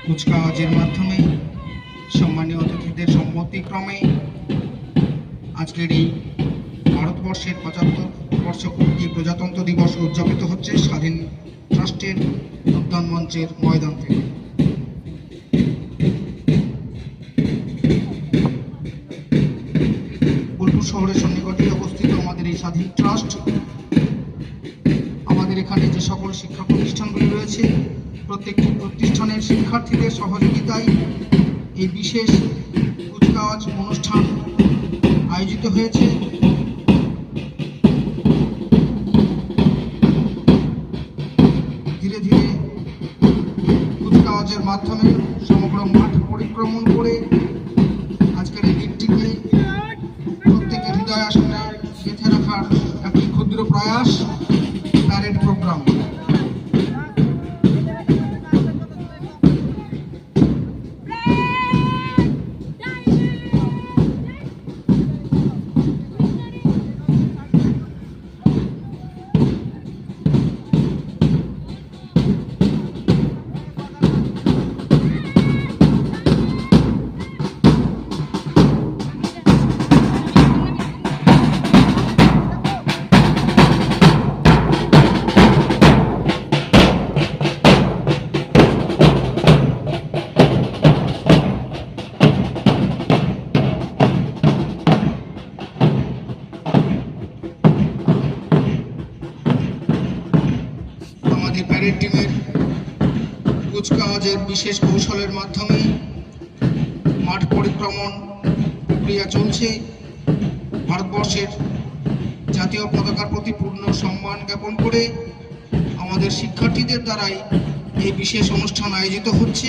কুচকাওয়াজের মাধ্যমে সম্মানীয় অতিথিদের সম্মতিক্রমে আজকের এই ভারতবর্ষের ৭৫ বর্ষপূর্তি প্রজাতন্ত্র দিবস উদযাপিত হচ্ছে স্বাধীন ট্রাস্টের উদ্যান মঞ্চের ময়দান থেকে। বোলপুর শহরের সন্নিকটে অবস্থিত আমাদের এই স্বাধীন ট্রাস্ট, আমাদের এখানে যে সকল শিক্ষা প্রতিষ্ঠানগুলি রয়েছে প্রত্যেকটি প্রতিষ্ঠানের শিক্ষার্থীদের সহযোগিতায় এই বিশেষ কুচকাওয়াজ অনুষ্ঠান আয়োজিত হয়েছে। ধীরে ধীরে কুচকাওয়াজের মাধ্যমে সমগ্র মাঠ পরিক্রমণ করে আজকের এই দিনটিকে প্রত্যেকের হৃদয় আসনে গেঁথে রাখার একটি ক্ষুদ্র প্রয়াস প্যারেড প্রোগ্রাম। প্যারেড টিমের কুচকাওয়াজের বিশেষ কৌশলের মাধ্যমে মাঠ পরিক্রমণ প্রক্রিয়া চলছে। ভারতবর্ষের জাতীয় পতাকার প্রতি পূর্ণ সম্মান জ্ঞাপন করে আমাদের শিক্ষার্থীদের দ্বারাই এই বিশেষ অনুষ্ঠান আয়োজিত হচ্ছে।